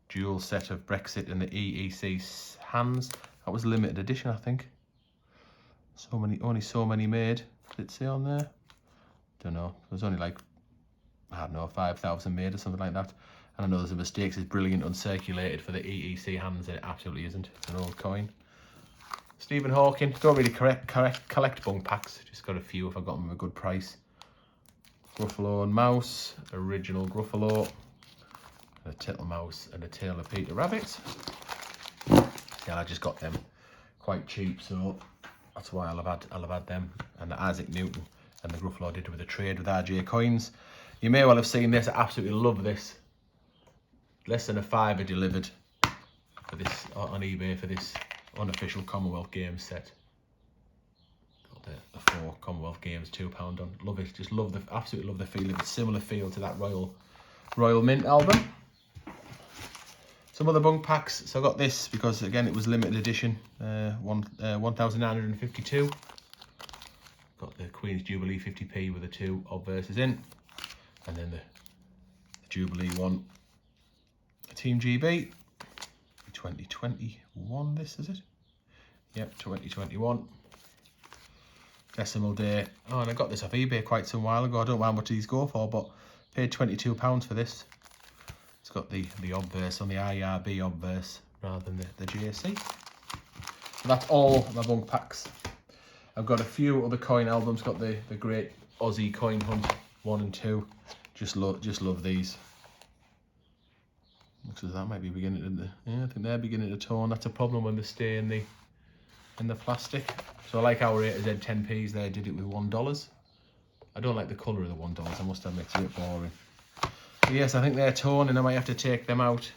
dual set of Brexit and the EEC hands. That was limited edition, I think. Only so many made. Did it say on there? Don't know. There's only like, I don't know, 5,000 made or something like that. And I know there's a mistake. It's brilliant uncirculated for the EEC hands. It absolutely isn't. It's an old coin. Stephen Hawking. Don't really collect bunk packs. Just got a few if I got them at a good price. Gruffalo and Mouse. Original Gruffalo. A Tittle-Mouse and a Tail of Peter Rabbit. Yeah, I just got them quite cheap, so that's why I'll have had them. And the Isaac Newton and the Gruffalo did with a trade with RJ Coins. You may well have seen this. I absolutely love this. Less than a £5 delivered. for this on eBay for this unofficial Commonwealth Games set. Got the 4 Commonwealth Games £2 on. Love it. Just absolutely love the feel of it. Similar feel to that Royal Mint album. Some other Bunk packs. So I got this because again it was limited edition. 1952. Got the Queen's Jubilee 50p with the 2 obverses in, and then the Jubilee one. Team GB. 2021. This is it. Yep, 2021. Decimal day. Oh, and I got this off eBay quite some while ago. I don't know how much these go for, but paid £22 for this. It's got the obverse on the IRB obverse rather than the JC. So that's all my Bunk packs. I've got a few other coin albums. Got the Great Aussie Coin Hunt 1 and 2. Just love these. Looks as that might be beginning to. Yeah, I think they're beginning to tone. That's a problem when they stay in the plastic. So I like our A to Z 10p's. They did it with $1. I don't like the colour of the $1. I must admit, it's a bit boring. But yes, I think they're torn, and I might have to take them out.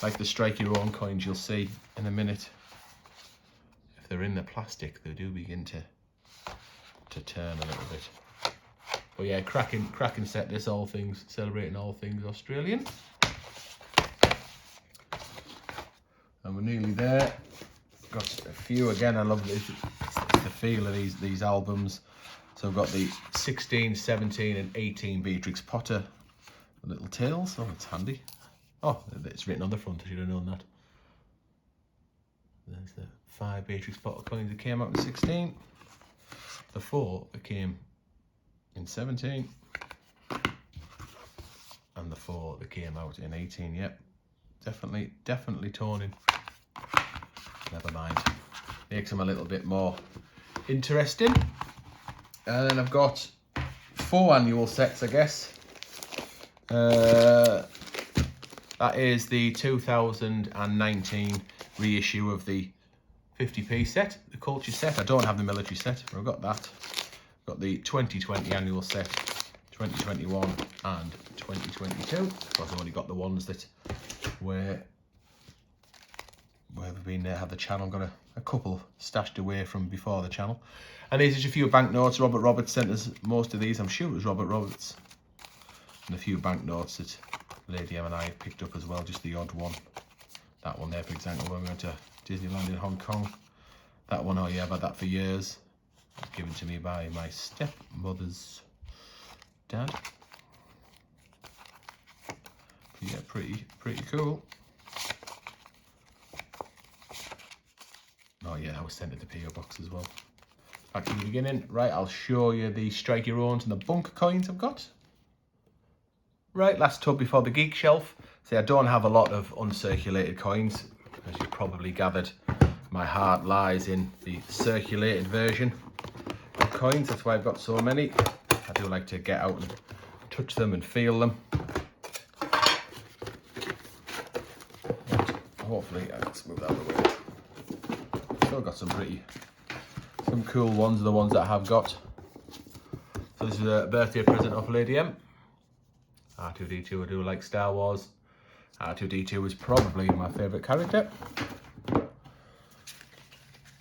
Like the strike your own coins, you'll see in a minute. If they're in the plastic, they do begin to turn a little bit. But yeah, cracking set. This all things celebrating all things Australian. And we're nearly there. Got a few again. I love this. It's the feel of these albums. So I've got the 16, 17, and 18 Beatrix Potter little tails. Oh, it's handy. Oh, it's written on the front. I should have known that. There's the 5 Beatrix Potter coins that came out in 16. The 4 that came in 17. And the 4 that came out in 18. Yep. Definitely toning. Never mind. Makes them a little bit more interesting. And then I've got 4 annual sets, I guess. That is the 2019 reissue of the 50p set, the culture set. I don't have the military set, but I've got that. I've got the 2020 annual set, 2021 and 2022. Of course, I've only got the ones that where we've been had the channel. Got a couple stashed away from before the channel. And these are just a few banknotes. Robert Roberts sent us most of these. I'm sure it was Robert Roberts. And a few banknotes that Lady M and I picked up as well, just the odd one. That one there, for example, when we went to Disneyland in Hong Kong. That one, oh yeah, I've had that for years. It was given to me by my stepmother's dad. But yeah, pretty cool. Oh yeah, that was sent to the PO box as well. Back to the beginning. Right, I'll show you the strike your owns and the Bunk coins I've got. Right, last tub before the Geek shelf. See, I don't have a lot of uncirculated coins. As you probably gathered, my heart lies in the circulated version of coins. That's why I've got so many. I do like to get out and touch them and feel them. But hopefully, let's move that out of the way. Still got some cool ones, the ones that I have got. So this is a birthday present of Lady M. R2-D2, I do like Star Wars. R2-D2 is probably my favourite character.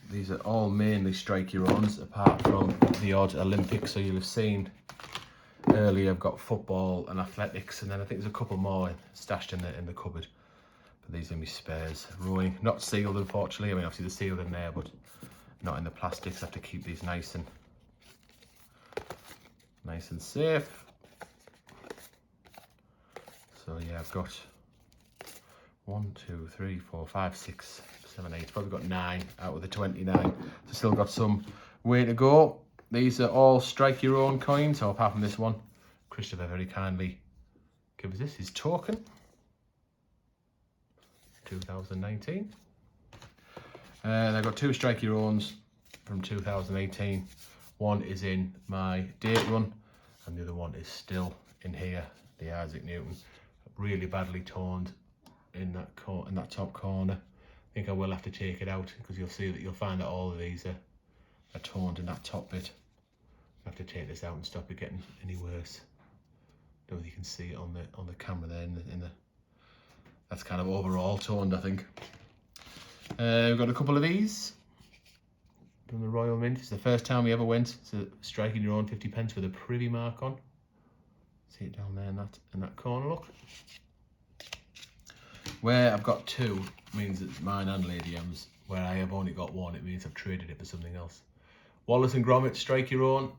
These are all mainly strike your owns, apart from the odd Olympics. So you'll have seen earlier I've got football and athletics, and then I think there's a couple more stashed in the cupboard. But these are my spares. Rowing, not sealed unfortunately. I mean obviously they're sealed in there, but not in the plastics. I have to keep these nice and safe. So yeah, I've got 1, 2, 3, 4, 5, 6, 7, 8. Probably got 9 out of the 29. So still got some way to go. These are all strike your own coins. So apart from this one, Christopher very kindly gave us this, his token. 2019. And I've got 2 strike your owns from 2018. One is in my date run, and the other one is still in here. The Isaac Newton, really badly toned in that top corner. I think I will have to take it out because you'll find that all of these are toned in that top bit. I have to take this out and stop it getting any worse. Don't know if you can see it on the camera there in the That's kind of overall toned, I think. We've got a couple of these from the Royal Mint. It's the first time we ever went to striking your own 50p with a privy mark on. See it down there in that corner, look. Where I've got two means it's mine and Lady M's. Where I have only got one, it means I've traded it for something else. Wallace and Gromit, strike your own.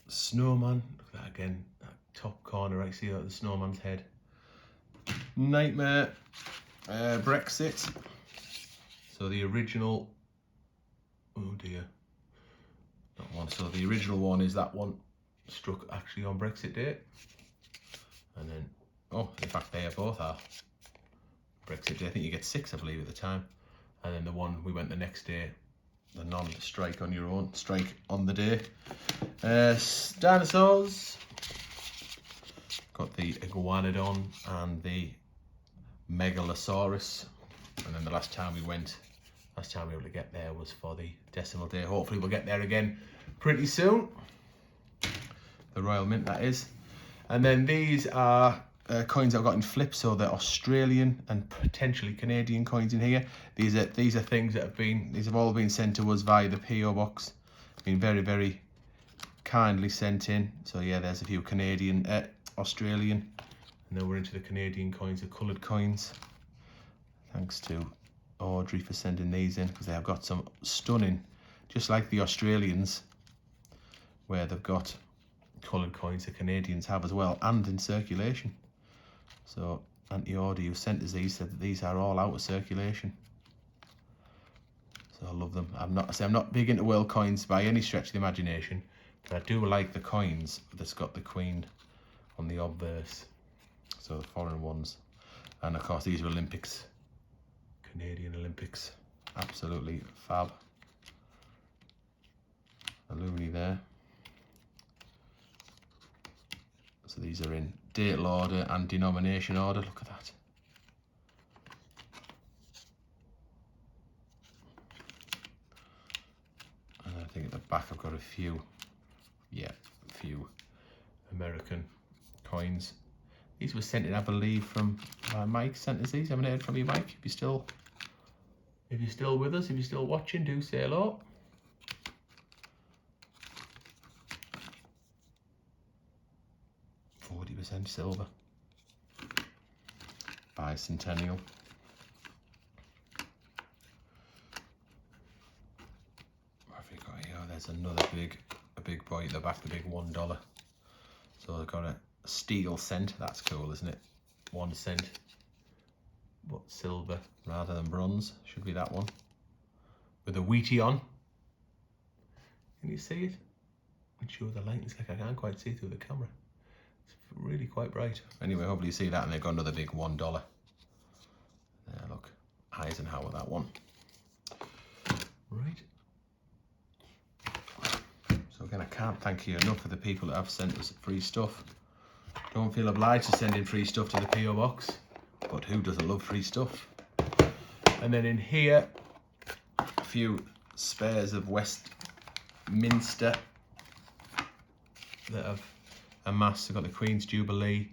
Snowman, look at that again, that top corner, right, see the snowman's head. Nightmare, Brexit. So the original, oh dear, that one. So the original one is that one struck actually on Brexit Day. And then, oh, in fact they both are Brexit Day. I think you get 6, I believe, at the time. And then the one we went the next day, the non-strike on your own, strike on the day. Dinosaurs. Got the Iguanodon and the Megalosaurus. And then the last time we were able to get there was for the decimal day. Hopefully we'll get there again pretty soon. The Royal Mint, that is. And then these are coins I've got in flips, so they're Australian and potentially Canadian coins in here. These are things that have all been sent to us via the PO box. Been very, very kindly sent in. So yeah, there's a few Canadian, Australian, and then we're into the Canadian coins, the coloured coins. Thanks to Audrey for sending these in, because they have got some stunning, just like the Australians, where they've got coloured coins. The Canadians have as well, and in circulation. So Auntie Audrey, who sent us these, said that these are all out of circulation. So I love them. I'm not big into world coins by any stretch of the imagination, but I do like the coins that's got the Queen on the obverse. So the foreign ones, and of course these are Olympics, Canadian Olympics, absolutely fab. A Looney there. So these are in date order and denomination order. Look at that. And I think at the back I've got a few American coins. These were sent in, I believe, from Mike sent us these. I haven't heard from you, Mike. If you're still with us, if you're still watching, do say hello. Silver. Bicentennial. What have we got here? There's another a big boy at the back, the big $1. So they've got a steel cent. That's cool, isn't it? 1 cent, but silver rather than bronze. Should be that one. With a Wheatie on. Can you see it? I'm sure the light is like I can't quite see through the camera. Really quite bright. Anyway, hopefully you see that, and they've got another big $1. There, look, Eisenhower, that one. Right. So again, I can't thank you enough for the people that have sent us free stuff. Don't feel obliged to send in free stuff to the PO box, but who doesn't love free stuff? And then in here, a few spares of Westminster that have amassed. I've got the Queen's Jubilee,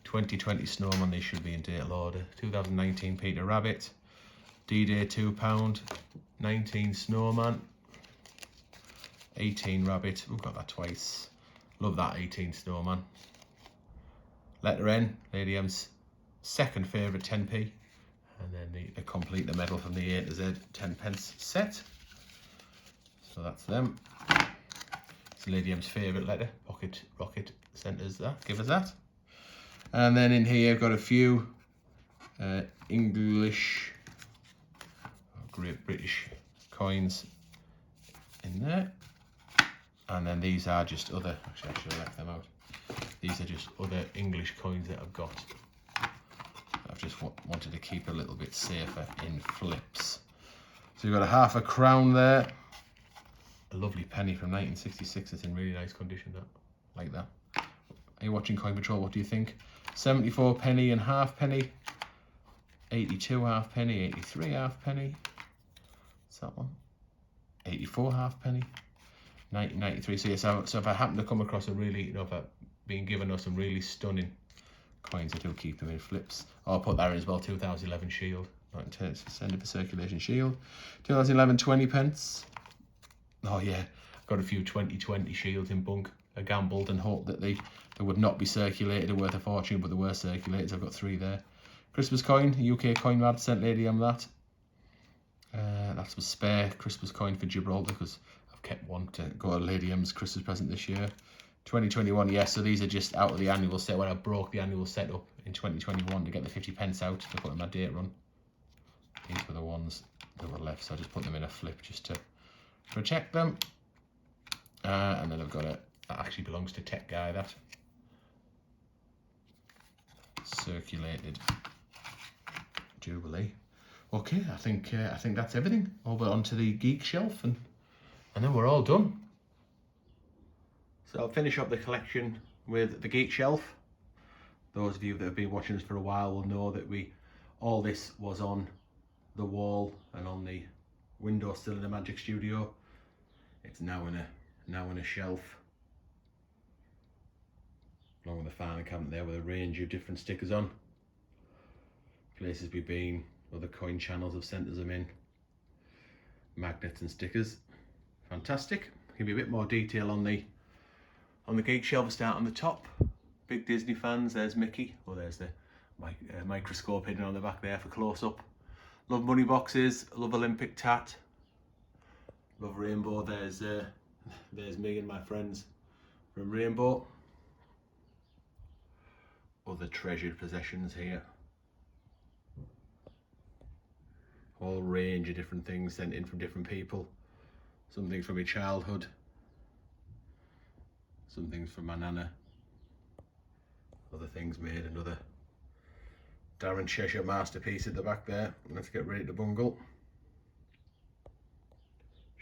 2020 Snowman, these should be in date order. 2019 Peter Rabbit, D-Day £2, 19 Snowman, 18 Rabbit, we've got that twice. Love that 18 Snowman. Letter N, Lady M's second favourite 10p, and then the complete the medal from the A to Z 10p set. So that's them. It's Lady M's favourite letter, Pocket Rocket sent us that, give us that. And then in here I've got a few English, Great British coins in there. And then these are just other, actually I should have left them out. These are just other English coins that I've got. I've just wanted to keep a little bit safer in flips. So you've got a half a crown there. A lovely penny from 1966. It's in really nice condition, that. Like that. Are you watching Coin Patrol? What do you think? 74 penny and half penny. 82 half penny. 83 half penny. What's that one? 84 half penny. 1993. So, yeah, so if I happen to come across a really, if I been giving us some really stunning coins. I do keep them in flips. Oh, I'll put that in as well. 2011 Shield. Right, send it for circulation Shield. 2011 20 pence. Oh yeah, got a few 2020 Shields in Bunk. I gambled and hoped that they would not be circulated or worth a fortune, but they were circulated. So I've got 3 there. Christmas coin, UK coin mad, sent Lady M that. That's a spare Christmas coin for Gibraltar because I've kept one to go to Lady M's Christmas present this year. 2021, yes, so these are just out of the annual set where I broke the annual set up in 2021 to get the 50 pence out to put in my date run. These were the ones that were left, so I just put them in a flip just to protect them. And then I've got that actually belongs to Tech Guy, that. Circulated Jubilee. Okay, I think that's everything. Over onto the Geek shelf, and then we're all done. So I'll finish up the collection with the Geek shelf. Those of you that have been watching us for a while will know that all this was on the wall and on the window still in the Magic Studio. It's now in a shelf, along with the filing cabinet there with a range of different stickers on. Places we've been, other coin channels have sent us them in. Magnets and stickers. Fantastic. Give you a bit more detail on the Geek shelf. We start on the top. Big Disney fans. There's Mickey. Oh, there's the microscope hidden on the back there for close up. Love money boxes. Love Olympic tat. Love Rainbow. There's me and my friends from Rainbow. Other treasured possessions here. Whole range of different things sent in from different people. Some things from my childhood. Some things from my nana. Other things made another Darren Cheshire masterpiece at the back there. Let's get ready to bungle.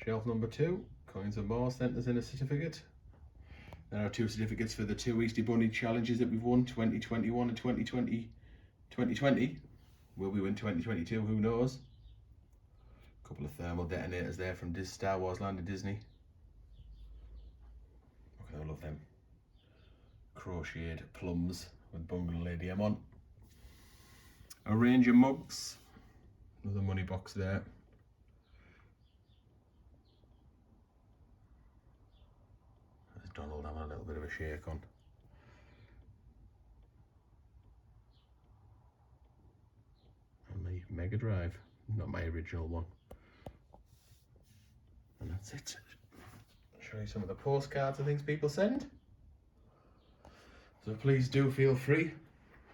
Shelf number 2. Coins and more sent us in a certificate. There are 2 certificates for the 2 Easter Bunny challenges that we've won, 2021 and 2020. 2020. Will we win 2022? Who knows? A couple of thermal detonators there from Star Wars Land of Disney. Look, I love them. Crocheted plums with Bungle Lady M on. A range of mugs. Another money box there. There's Donald having a little bit of a shake on. And my Mega Drive, not my original one. And that's it. I'll show you some of the postcards and things people send. So please do feel free.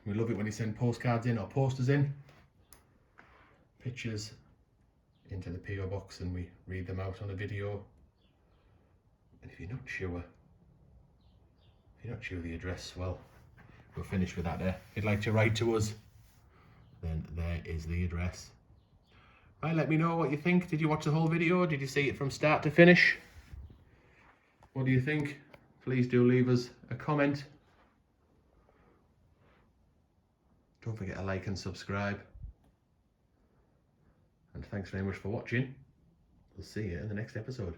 We love it when you send postcards in or posters in. Pictures into the PO box and we read them out on a video. And if you're not sure the address, well, we're finished with that there. If you'd like to write to us, then there is the address. Right, let me know what you think. Did you watch the whole video? Did you see it from start to finish? What do you think? Please do leave us a comment. Don't forget to like and subscribe. And thanks very much for watching. We'll see you in the next episode.